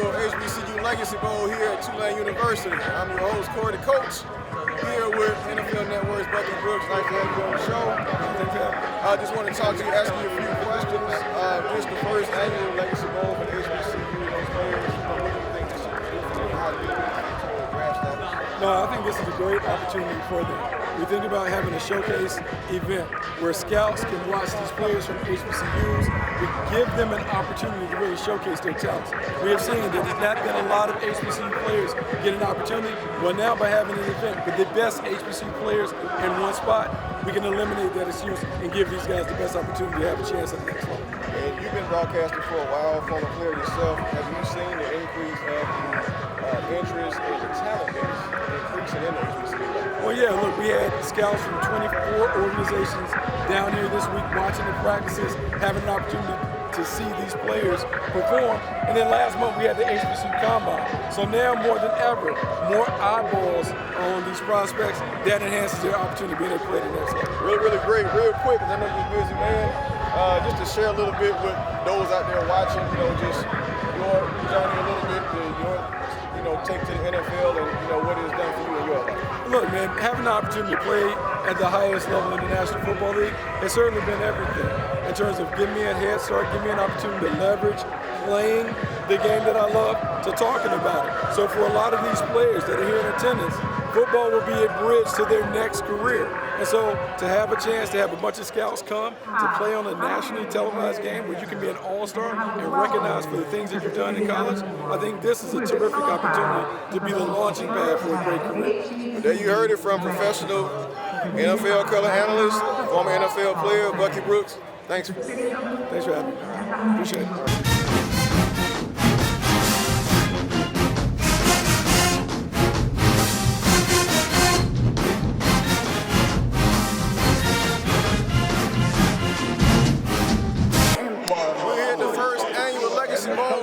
inaugural HBCU Legacy Bowl here at Tulane University. I'm your host, Corey the Coach, here with NFL Network's Bucky Brooks. Nice to have you on the show. I just want to talk to you, ask you a few questions. This is the first annual Legacy Bowl for the HBCU. Those players, what do you think this is different? How do you grasp that? No, I think this is a great opportunity for them. We think about having a showcase event where scouts can watch these players from HBCUs. We give them an opportunity to really showcase their talents. We have seen that there's not been a lot of HBCU players get an opportunity. Well, now by having an event with the best HBCU players in one spot, we can eliminate that excuse and give these guys the best opportunity to have a chance at the next level. And you've been broadcasting for a while, former player yourself. Have you seen the increase of the interest and the talent base increasing in the HBCU? Well, yeah, look, we had scouts from 24 organizations down here this week watching the practices, having an opportunity to see these players perform. And then last month we had the HBCU Combine. So now more than ever, more eyeballs on these prospects. That enhances their opportunity to be able to play the next level. Really great. Real quick, because I know you're a busy man, just to share a little bit with those out there watching, just your journey a little bit, your take to the NFL and what it has done for you in your life. Look, man, having the opportunity to play at the highest level in the National Football League has certainly been everything in terms of giving me a head start, giving me an opportunity to leverage playing the game that I love to talking about it. So for a lot of these players that are here in attendance, football will be a bridge to their next career. And so to have a chance to have a bunch of scouts come to play on a nationally televised game where you can be an all-star and recognized for the things that you've done in college, I think this is a terrific opportunity to be the launching pad for a great career. There you heard it from professional NFL color analyst, former NFL player, Bucky Brooks. Thanks for having me. Appreciate it.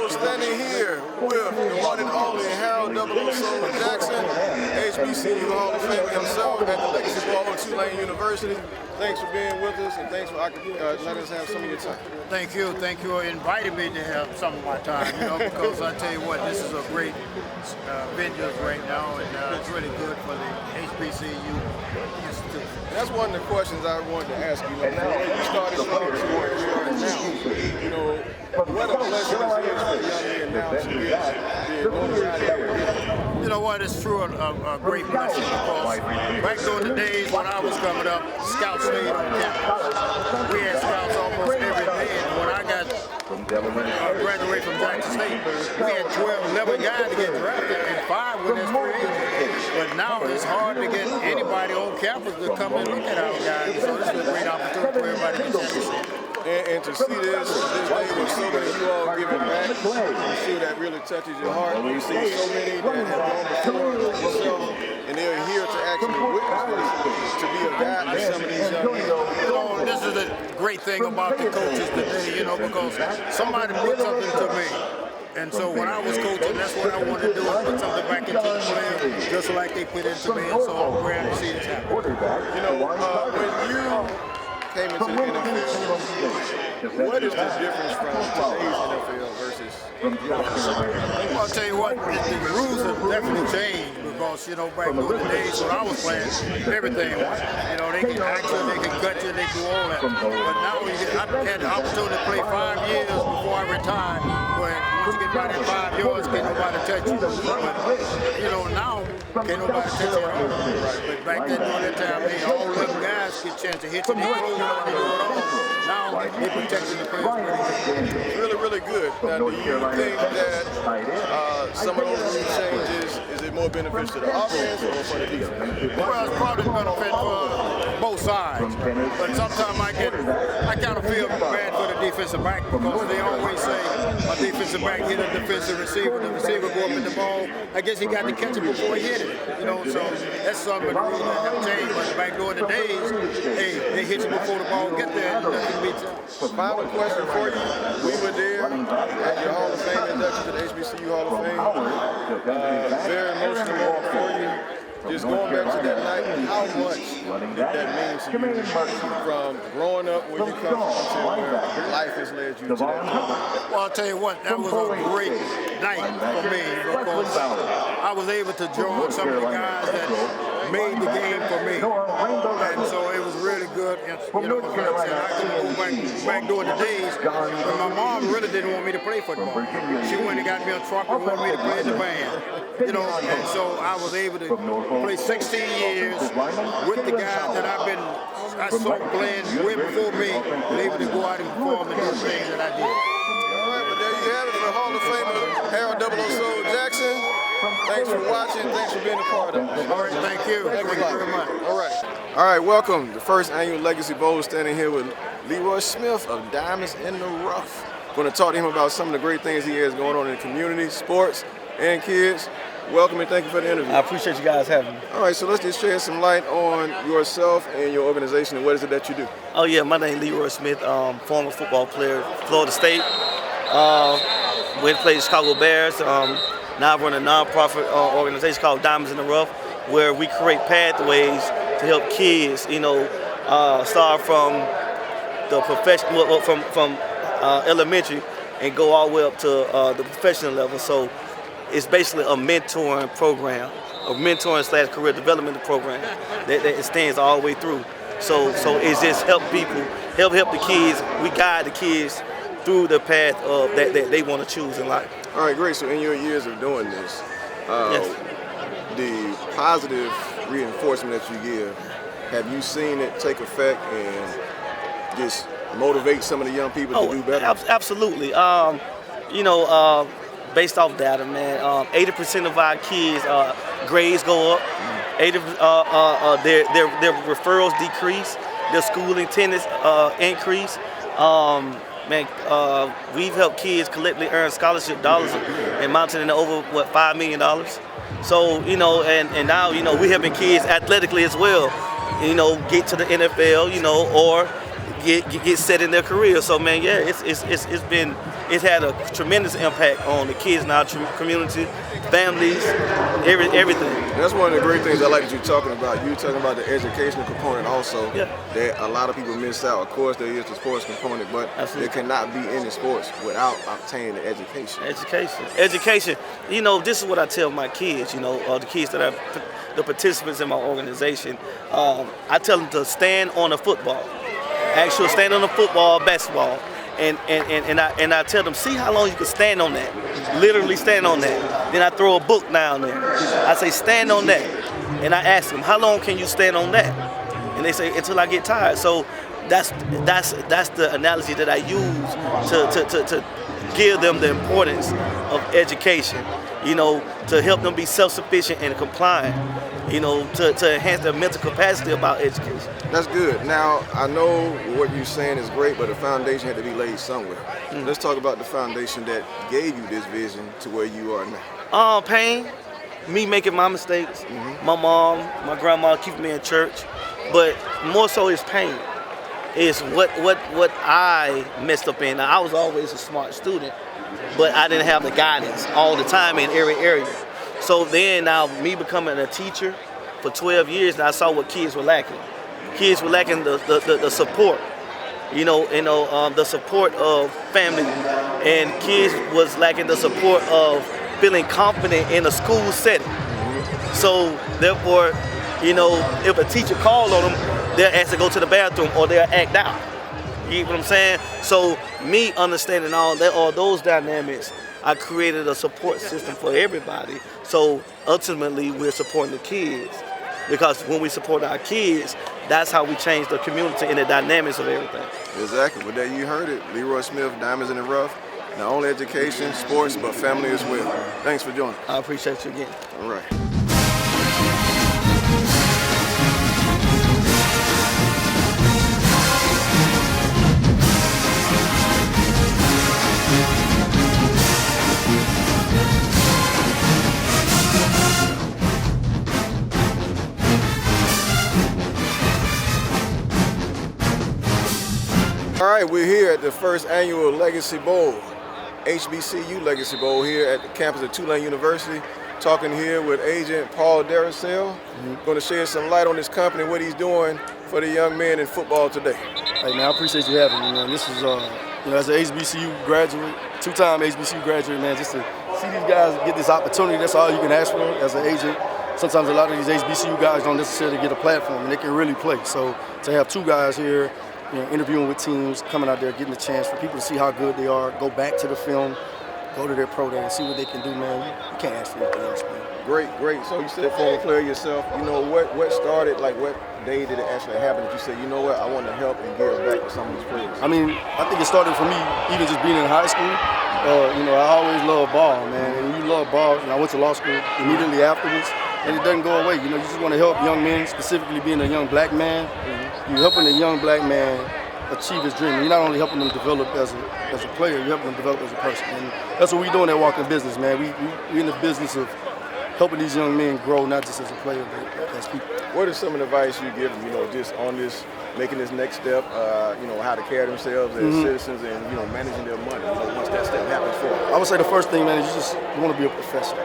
Standing here with the one and only Harold Jackson, HBCU Hall of Fame himself at the Legacy Bowl at Tulane University. Thanks for being with us and thanks for letting us have some of your time. Thank you for inviting me to have some of my time, because I tell you what, this is a great venue right now, and it's really good for the HBCU Institute. And that's one of the questions I wanted to ask you. When you started to where you are now, what a pleasure it is for the young men now to be notified. You know what, it's true, a great blessing, because back during the days when I was coming up, scouts stayed on campus. We had scouts almost every day, and when I graduated from Jackson State, we had 11 guys to get drafted, and 5 went as free agents. But now it's hard to get anybody on campus to come and look at our guys, so this is a great opportunity for everybody to get a chance to see it. And to see this way with so many of you all giving back, I'm sure that really touches your heart. You see so many that have gone before yourself, and they're here to actually witness this, to be a guide to some of these young men. This is the great thing about the coaches today, because somebody put something to me. And so when I was coaching, that's what I wanted to do, is put something back into the players, just like they put into me. And so I'm glad to see this happen. When you came into the NFL, what is the difference from today's NFL versus well, I'll tell you what, the rules have definitely changed, because, back in the days when I was playing, everything was, they can act you, they can cut you, they do all that. But now I had the opportunity to play 5 years before I retired, where once you get by that 5 yards, can't nobody touch you. But, now, can't nobody touch you at all. But back then, during that time, all them guys get a chance to hit you, they do it all. Now, they're protecting the players. Really good. Now, do you think that some of those rule changes, is it more beneficial to the offense or for the defense? Well, it's probably benefit for both sides. But sometimes I kind of feel bad for the defensive back, because they always say a defensive back hit a defensive receiver, the receiver go up in the ball. I guess he got to catch it before he hit it. So that's something that rules that have changed. But back during the days, they hit you before the ball get there, and nothing beats them. Final question for you. We were there at your Hall of Fame induction to the HBCU Hall of Fame. Very emotional moment for you. Just going back to that night, how much did that mean to you from growing up where you come from to where life has led you to that? Well, I'll tell you what, that was a great night for me because I was able to join some of the guys that made the game for me. And so it was really good. You know, like I said, I couldn't go back during the days when my mom really didn't want me to play football. She went and got me a truck and wanted me to play in the band. You know, and so I was able to play 16 years with the guys that I saw playing way before me, and able to go out and perform and do the things that I did. All right, but there you have it for Hall of Famer Harold "Double O Soul" Jackson. Thanks for watching. Thanks for being a part of it. All right, thank you. Thank you very much. All right. All right, welcome. The first annual Legacy Bowl, standing here with LeRoy Smith of Diamonds in the Rough. Going to talk to him about some of the great things he has going on in the community, sports, and kids. Welcome and thank you for the interview. I appreciate you guys having me. All right, so let's just shed some light on yourself and your organization and what is it that you do? Oh yeah, my name is LeRoy Smith, former football player, Florida State. Went to play the Chicago Bears. Now I run a non-profit organization called Diamonds in the Rough, where we create pathways to help kids, you know, start from the professional, from elementary and go all the way up to the professional level. So it's basically a mentoring program, a mentoring / career development program that extends all the way through. So it's just help people, help the kids. We guide the kids through the path that they want to choose in life. All right, great. So in your years of doing this, Yes. the positive reinforcement that you give, have you seen it take effect and just motivate some of the young people to do better? Absolutely. You know, based off data, man, 80% of our kids' grades go up. 80, their referrals decrease. Their school attendance increase. We've helped kids collectively earn scholarship dollars amounting to over $5 million. So you know, and now you know we helping kids athletically as well. You know, get to the NFL. You know, or get set in their career. So man, yeah, it's had a tremendous impact on the kids in our community, families, everything. That's one of the great things I like that you're talking about. You're talking about the educational component also, that a lot of people miss out. Of course, there is the sports component, but there cannot be any sports without obtaining the education. Education. You know, this is what I tell my kids, you know, the kids that are the participants in my organization. I tell them to stand on a football. Actually, stand on the football, basketball. And I tell them, see how long you can stand on that. Literally stand on that. Then I throw a book down there. I say, stand on that. And I ask them, how long can you stand on that? And they say, until I get tired. So that's the analogy that I use to give them the importance of education. You know, to help them be self-sufficient and compliant. You know, to enhance their mental capacity about education. That's good. Now, I know what you're saying is great, but the foundation had to be laid somewhere. Let's talk about the foundation that gave you this vision to where you are now. Pain, me making my mistakes, my mom, my grandma keeping me in church, but more so is pain. Is what I messed up in. Now, I was always a smart student, but I didn't have the guidance all the time in every area. So then now me becoming a teacher for 12 years, and I saw what kids were lacking. Kids were lacking the support, the support of family, and kids was lacking the support of feeling confident in a school setting. So therefore, you know, if a teacher called on them, they'll ask to go to the bathroom or they'll act out. You get what I'm saying? So me understanding all those dynamics, I created a support system for everybody. So ultimately, we're supporting the kids. Because when we support our kids, that's how we change the community and the dynamics of everything. Exactly. Well, there you heard it. LeRoy Smith, Diamonds in the Rough. Not only education, sports, but family as well. Thanks for joining. I appreciate you again. All right. All right, we're here at the first annual Legacy Bowl, HBCU Legacy Bowl here at the campus of Tulane University. Talking here with agent Paul Daracelle. Going to shed some light on his company, what he's doing for the young men in football today. Hey man, I appreciate you having me, man. This is, as an HBCU graduate, two-time HBCU graduate, man, just to see these guys get this opportunity, that's all you can ask for as an agent. Sometimes a lot of these HBCU guys don't necessarily get a platform, and they can really play. So to have two guys here, interviewing with teams, coming out there, getting a chance for people to see how good they are, go back to the film, go to their pro day and see what they can do, man. You can't ask for anything else, man. Great. So you said former player yourself. You know, what started, like what day did it actually happen that you said, you know what, I want to help and give back to some of these players? I mean, I think it started for me even just being in high school. I always loved ball, man. And when you love ball, and I went to law school immediately afterwards, and it doesn't go away. You just want to help young men, specifically being a young black man. You're helping a young black man achieve his dream. You're not only helping them develop as a player, you're helping them develop as a person. And that's what we're doing at Walking Business, man. We're in the business of helping these young men grow, not just as a player, but as people. What is some of the advice you give them, just on this, making this next step, how to carry themselves as citizens and, managing their money, once that step happens for them? I would say the first thing, man, is you want to be a professional.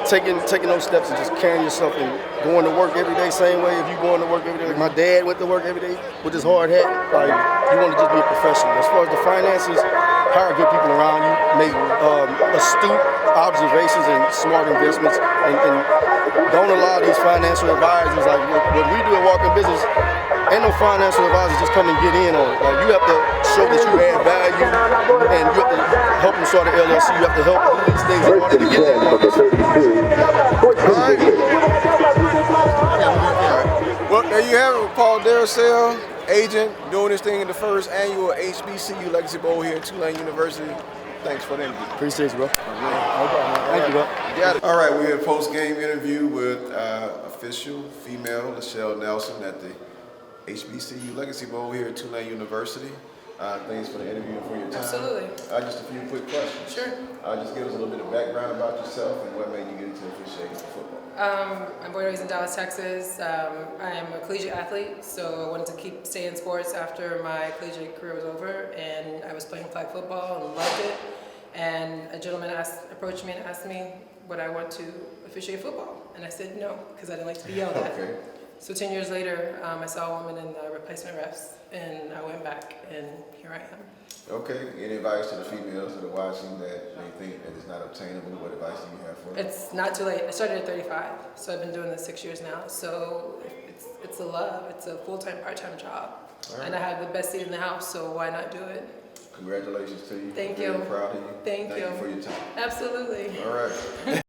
Taking those steps and just carrying yourself and going to work every day same way. If you going to work every day, like my dad went to work every day with his hard hat, you want to just be a professional. As far as the finances, hire good people around you, make astute observations and smart investments, and don't allow these financial advisors, like what we do at Walking Business, ain't no financial advisors just come and get in on it. Like, you have to show that you add value, and you have to help them start an LLC. You have to help do these things in order to get there. Well, there you have it with Paul Daracelle, agent, doing this thing in the first annual HBCU Legacy Bowl here at Tulane University. Thanks for the interview. Appreciate you, bro. No problem. Thank you, bro. You got it. All right, we had a post-game interview with official female LaChelle Nelson at the HBCU Legacy Bowl here at Tulane University. Thanks for the interview and for your time. Absolutely. Just a few quick questions. Sure. Just give us a little bit of background about yourself and what made you get into officiating football. I'm born and raised in Dallas, Texas. I am a collegiate athlete, so I wanted to stay in sports after my collegiate career was over, and I was playing flag football and loved it. And a gentleman approached me and asked me would I want to officiate football, and I said no, because I didn't like to be yelled at. Okay. So 10 years later, I saw a woman in the replacement refs, and I went back, and here I am. Okay. Any advice to the females that are watching that they think that it's not obtainable? What advice do you have for them? It's not too late. I started at 35, so I've been doing this 6 years now. So it's a love. It's a full-time, part-time job. Right. And I have the best seat in the house, so why not do it? Congratulations to you. Thank I'm you. very proud of you. Thank you for your time. Absolutely. All right.